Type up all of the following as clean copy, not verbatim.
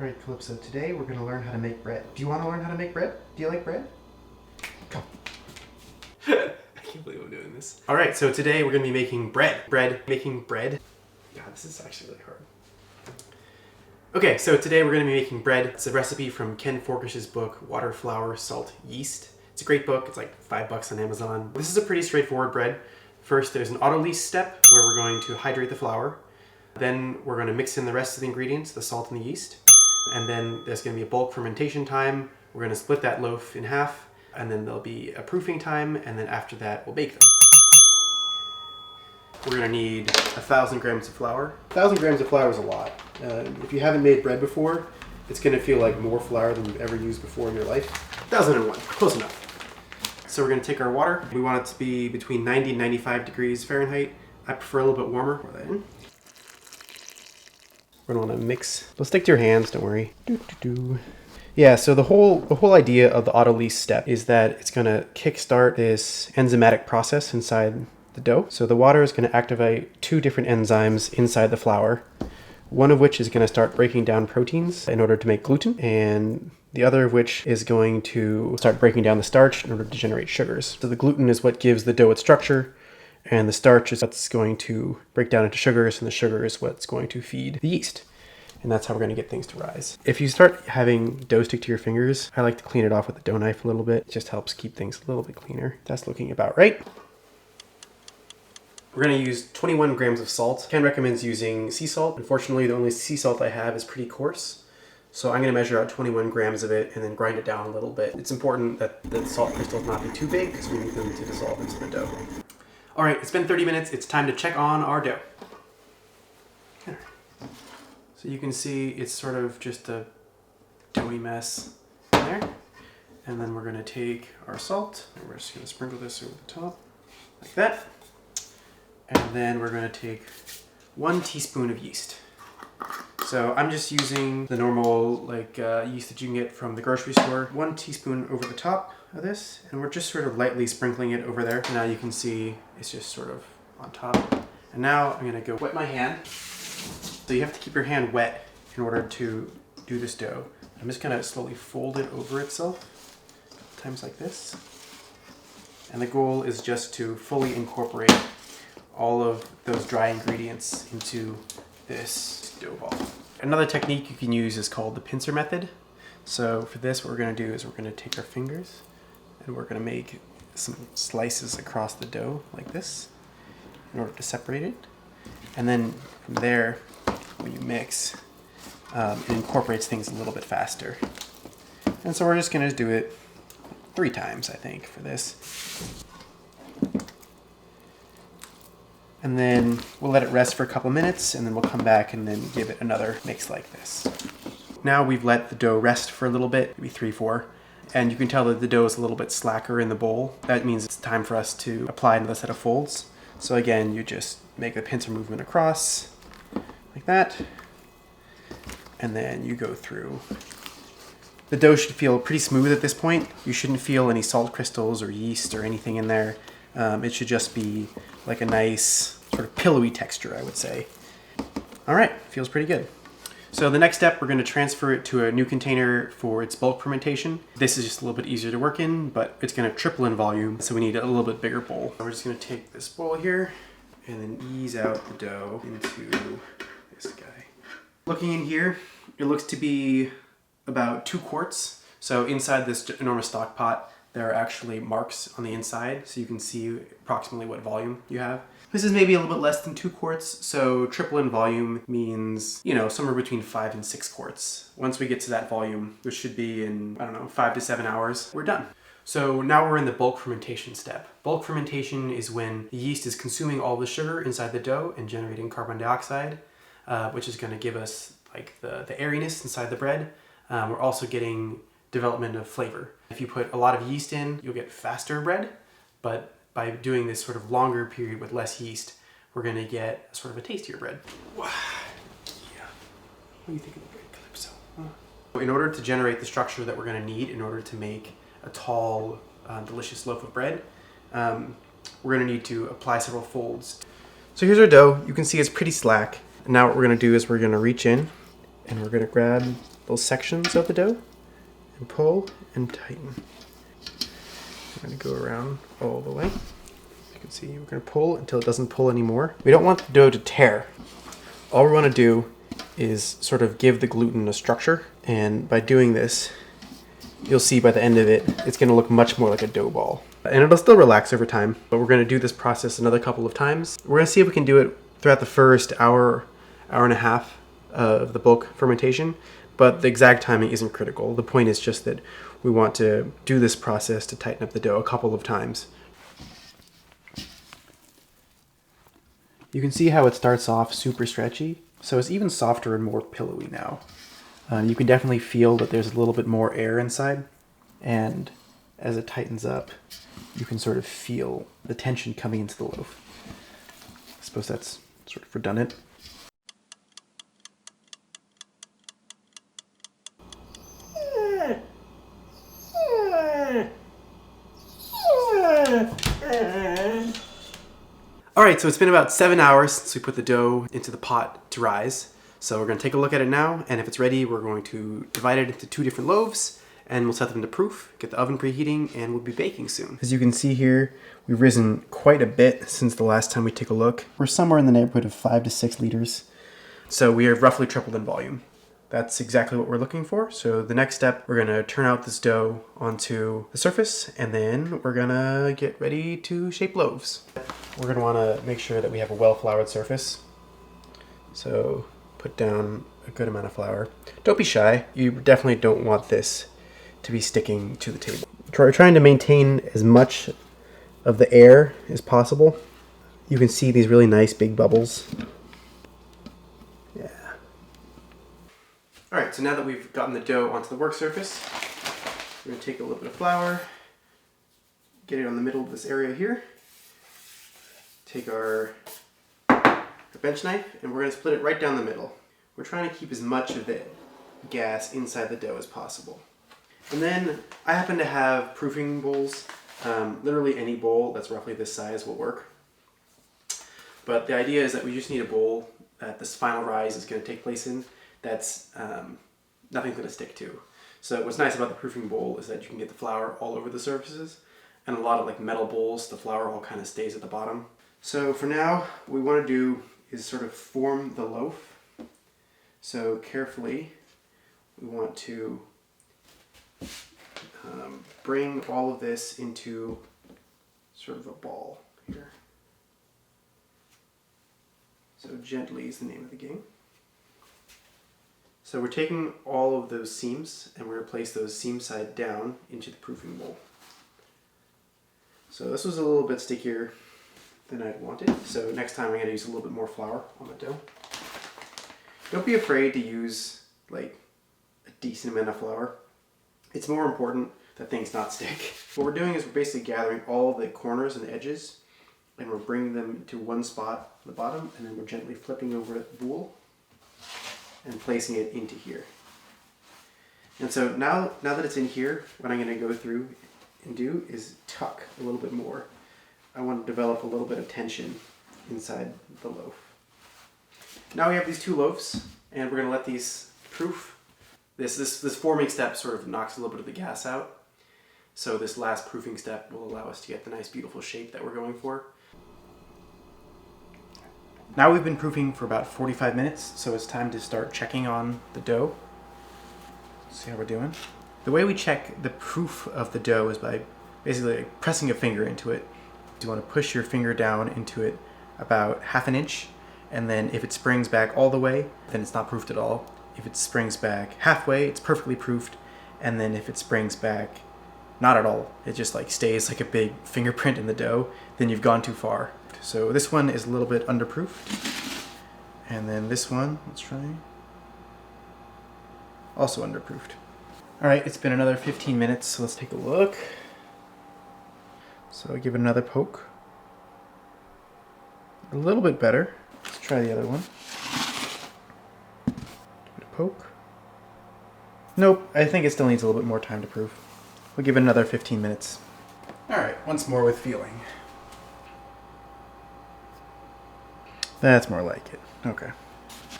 All right, Calypso, today we're going to learn how to make bread. Do you want to learn how to make bread? Do you like bread? Come. I can't believe I'm doing this. All right, so today we're going to be making bread. Making bread. God, this is actually really hard. Okay, so today we're going to be making bread. It's a recipe from Ken Forkish's book, Water, Flour, Salt, Yeast. It's a great book. It's like $5 on Amazon. This is a pretty straightforward bread. First, there's an autolyse step where we're going to hydrate the flour. Then we're going to mix in the rest of the ingredients, the salt and the yeast. And then there's going to be a bulk fermentation time. We're going to split that loaf in half, and then there'll be a proofing time, and then after that we'll bake them. We're going to need 1,000 grams of flour. 1,000 grams of flour is a lot. If you haven't made bread before, it's going to feel like more flour than you've ever used before in your life. 1,001, close enough. So we're going to take our water. We want it to be between 90 and 95 degrees Fahrenheit. I prefer a little bit warmer. Pour that in. We're going to want to mix. Don't stick to your hands, don't worry. Yeah, so the whole idea of the autolyse step is that it's going to kickstart this enzymatic process inside the dough. So the water is going to activate two different enzymes inside the flour, one of which is going to start breaking down proteins in order to make gluten, and the other of which is going to start breaking down the starch in order to generate sugars. So the gluten is what gives the dough its structure, and the starch is what's going to break down into sugars, and the sugar is what's going to feed the yeast. And that's how we're going to get things to rise. If you start having dough stick to your fingers, I like to clean it off with a dough knife a little bit. It just helps keep things a little bit cleaner. That's looking about right. We're going to use 21 grams of salt. Ken recommends using sea salt. Unfortunately, the only sea salt I have is pretty coarse. So I'm going to measure out 21 grams of it and then grind it down a little bit. It's important that the salt crystals not be too big because we need them to dissolve into the dough. All right, it's been 30 minutes. It's time to check on our dough. So you can see it's sort of just a doughy mess there. And then we're going to take our salt and we're just going to sprinkle this over the top like that. And then we're going to take 1 teaspoon of yeast. So I'm just using the normal yeast that you can get from the grocery store. 1 teaspoon over the top of this, and we're just sort of lightly sprinkling it over there. Now you can see it's just sort of on top. And now I'm going to go wet my hand. So you have to keep your hand wet in order to do this dough. I'm just going to slowly fold it over itself a couple times like this. And the goal is just to fully incorporate all of those dry ingredients into this dough ball. Another technique you can use is called the pincer method. So for this, what we're going to do is we're going to take our fingers and we're going to make some slices across the dough like this in order to separate it. And then from there, when you mix, it incorporates things a little bit faster. And so we're just going to do it 3 times, I think, for this. And then we'll let it rest for a couple minutes, and then we'll come back and then give it another mix like this. Now we've let the dough rest for a little bit, maybe 3-4, and you can tell that the dough is a little bit slacker in the bowl. That means it's time for us to apply another set of folds. So again, you just make the pincer movement across like that, and then you go through. The dough should feel pretty smooth at this point. You shouldn't feel any salt crystals or yeast or anything in there. It should just be like a nice sort of pillowy texture, I would say. All right, feels pretty good. So the next step, we're going to transfer it to a new container for its bulk fermentation. This is just a little bit easier to work in, but it's going to triple in volume, so we need a little bit bigger bowl. So we're just going to take this bowl here and then ease out the dough into this guy. Looking in here, it looks to be about 2 quarts. So inside this enormous stock pot, there are actually marks on the inside, so you can see approximately what volume you have. This is maybe a little bit less than 2 quarts, so triple in volume means, somewhere between 5 and 6 quarts. Once we get to that volume, which should be in, 5 to 7 hours, we're done. So now we're in the bulk fermentation step. Bulk fermentation is when the yeast is consuming all the sugar inside the dough and generating carbon dioxide, which is going to give us the airiness inside the bread. We're also getting development of flavor. If you put a lot of yeast in, you'll get faster bread, but by doing this sort of longer period with less yeast, we're going to get sort of a tastier bread. Wow. Yeah. What do you think of the bread, Calypso? Huh? In order to generate the structure that we're going to need in order to make a tall, delicious loaf of bread, we're going to need to apply several folds. So here's our dough. You can see it's pretty slack. And now what we're going to do is we're going to reach in and we're going to grab little sections of the dough and pull and tighten. I'm going to go around all the way. As you can see, we're going to pull until it doesn't pull anymore. We don't want the dough to tear. All we want to do is sort of give the gluten a structure, and by doing this, you'll see by the end of it, it's going to look much more like a dough ball. And it'll still relax over time, but we're going to do this process another couple of times. We're going to see if we can do it throughout the first hour, hour and a half of the bulk fermentation, but the exact timing isn't critical. The point is just that we want to do this process to tighten up the dough a couple of times. You can see how it starts off super stretchy, so it's even softer and more pillowy now. You can definitely feel that there's a little bit more air inside, and as it tightens up, you can sort of feel the tension coming into the loaf. I suppose that's sort of redundant. Alright, so it's been about 7 hours since we put the dough into the pot to rise. So we're going to take a look at it now, and if it's ready, we're going to divide it into 2 different loaves, and we'll set them to proof, get the oven preheating, and we'll be baking soon. As you can see here, we've risen quite a bit since the last time we took a look. We're somewhere in the neighborhood of 5 to 6 liters. So we have roughly tripled in volume. That's exactly what we're looking for. So the next step, we're gonna turn out this dough onto the surface, and then we're gonna get ready to shape loaves. We're gonna wanna make sure that we have a well-floured surface. So put down a good amount of flour. Don't be shy. You definitely don't want this to be sticking to the table. We're trying to maintain as much of the air as possible. You can see these really nice big bubbles. Yeah. All right, so now that we've gotten the dough onto the work surface, we're gonna take a little bit of flour, get it on the middle of this area here, take our bench knife, and we're going to split it right down the middle. We're trying to keep as much of the gas inside the dough as possible. And then I happen to have proofing bowls. Literally any bowl that's roughly this size will work. But the idea is that we just need a bowl that this final rise is going to take place in that's nothing's going to stick to. So what's nice about the proofing bowl is that you can get the flour all over the surfaces, and a lot of like metal bowls, the flour all kind of stays at the bottom. So for now, what we want to do is sort of form the loaf. So carefully, we want to bring all of this into sort of a ball here. So gently is the name of the game. So we're taking all of those seams and we're going to place those seam side down into the proofing bowl. So this was a little bit stickier than I'd wanted. So next time I'm going to use a little bit more flour on the dough. Don't be afraid to use like a decent amount of flour. It's more important that things not stick. What we're doing is we're basically gathering all the corners and edges and we're bringing them to one spot on the bottom, and then we're gently flipping over the bowl and placing it into here. And so now that it's in here, what I'm going to go through and do is tuck a little bit more. I want to develop a little bit of tension inside the loaf. Now we have these 2 loaves, and we're going to let these proof. This forming step sort of knocks a little bit of the gas out. So this last proofing step will allow us to get the nice beautiful shape that we're going for. Now we've been proofing for about 45 minutes, so it's time to start checking on the dough. See how we're doing. The way we check the proof of the dough is by basically pressing a finger into it. You want to push your finger down into it about ½ an inch, and then if it springs back all the way, then it's not proofed at all. If it springs back halfway, it's perfectly proofed, and then if it springs back not at all, it just like stays like a big fingerprint in the dough, then you've gone too far. So this one is a little bit underproofed, and then this one, let's try, also underproofed. All right, it's been another 15 minutes, so let's take a look. So give it another poke. A little bit better. Let's try the other one. Give it a poke. Nope, I think it still needs a little bit more time to proof. We'll give it another 15 minutes. All right, once more with feeling. That's more like it. Okay.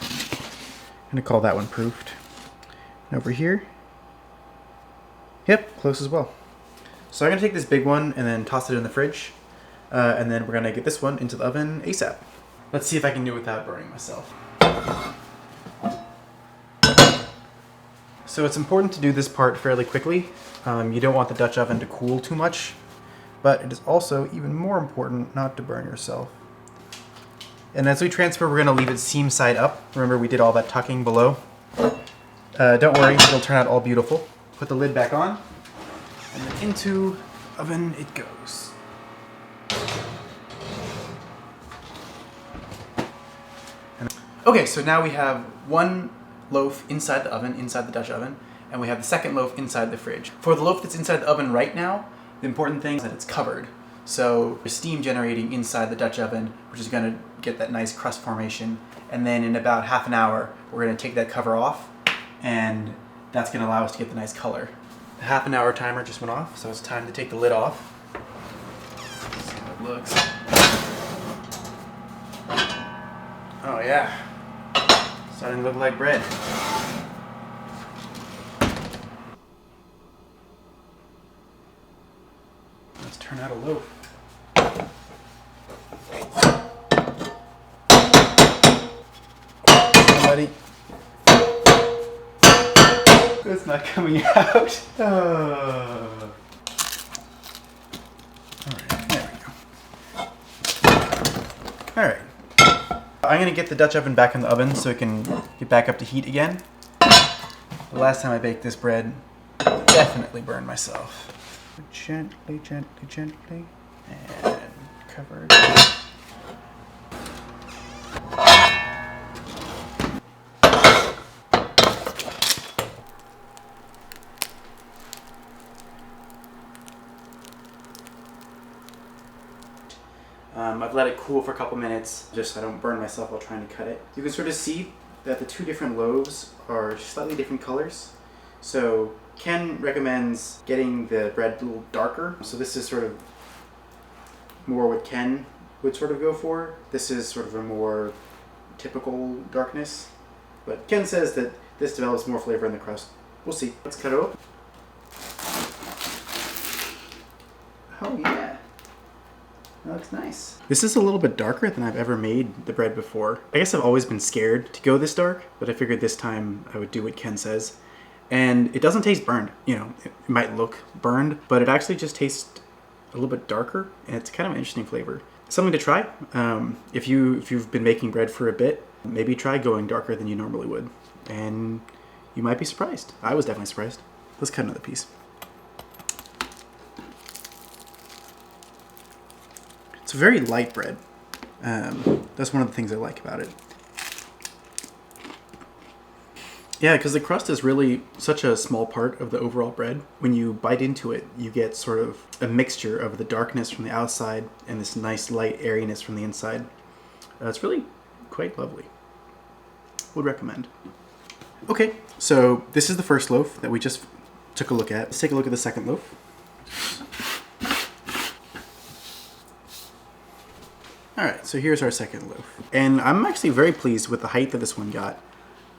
I'm gonna call that one proofed. Over here. Yep, close as well. So I'm gonna take this big one and then toss it in the fridge. And then we're gonna get this one into the oven ASAP. Let's see if I can do it without burning myself. So it's important to do this part fairly quickly. You don't want the Dutch oven to cool too much, but it is also even more important not to burn yourself. And as we transfer, we're gonna leave it seam side up. Remember, we did all that tucking below. Don't worry, it'll turn out all beautiful. Put the lid back on, and then into oven it goes. Okay, so now we have one loaf inside the oven, inside the Dutch oven, and we have the second loaf inside the fridge. For the loaf that's inside the oven right now, the important thing is that it's covered. So there's steam generating inside the Dutch oven, which is gonna get that nice crust formation. And then in about half an hour, we're gonna take that cover off, and that's gonna allow us to get the nice color. The half an hour timer just went off, so it's time to take the lid off. See how it looks. Oh yeah. Starting to look like bread. Let's turn out a loaf. Buddy. It's not coming out. Oh. Alright, there we go. Alright. I'm going to get the Dutch oven back in the oven so it can get back up to heat again. The last time I baked this bread, I definitely burned myself. Gently, gently, gently, and cover it. I've let it cool for a couple minutes just so I don't burn myself while trying to cut it. You can sort of see that the two different loaves are slightly different colors. So Ken recommends getting the bread a little darker. So this is sort of more what Ken would sort of go for. This is sort of a more typical darkness. But Ken says that this develops more flavor in the crust. We'll see. Let's cut it open. Oh yeah. That looks nice. This is a little bit darker than I've ever made the bread before. I guess I've always been scared to go this dark, but I figured this time I would do what Ken says. And it doesn't taste burned. You know, it might look burned, but it actually just tastes a little bit darker, and it's kind of an interesting flavor. Something to try. If you've been making bread for a bit, maybe try going darker than you normally would, and you might be surprised. I was definitely surprised. Let's cut another piece. It's a very light bread. That's one of the things I like about it. Yeah, because the crust is really such a small part of the overall bread. When you bite into it, you get sort of a mixture of the darkness from the outside and this nice light airiness from the inside. It's really quite lovely. Would recommend. Okay, so this is the first loaf that we just took a look at. Let's take a look at the second loaf. Alright, so here's our second loaf. And I'm actually very pleased with the height that this one got.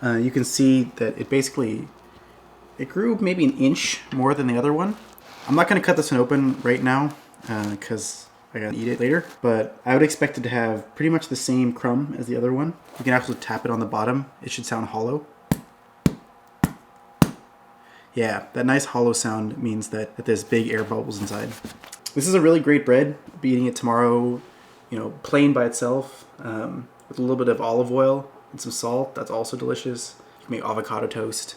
You can see that it grew maybe an inch more than the other one. I'm not going to cut this one open right now because I gotta eat it later, but I would expect it to have pretty much the same crumb as the other one. You can actually tap it on the bottom. It should sound hollow. Yeah, that nice hollow sound means that there's big air bubbles inside. This is a really great bread. I'll be eating it tomorrow, you know, plain by itself, with a little bit of olive oil and some salt. That's also delicious. You can make avocado toast.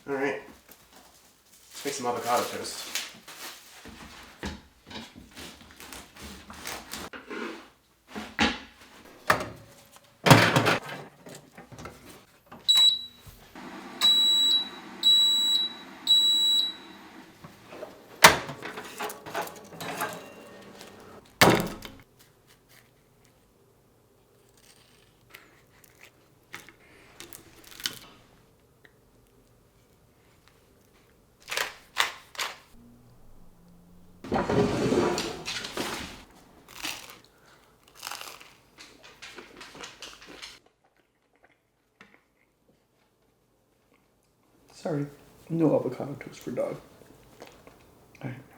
All right, let's make some avocado toast. Sorry. No avocado toast for dog. All right.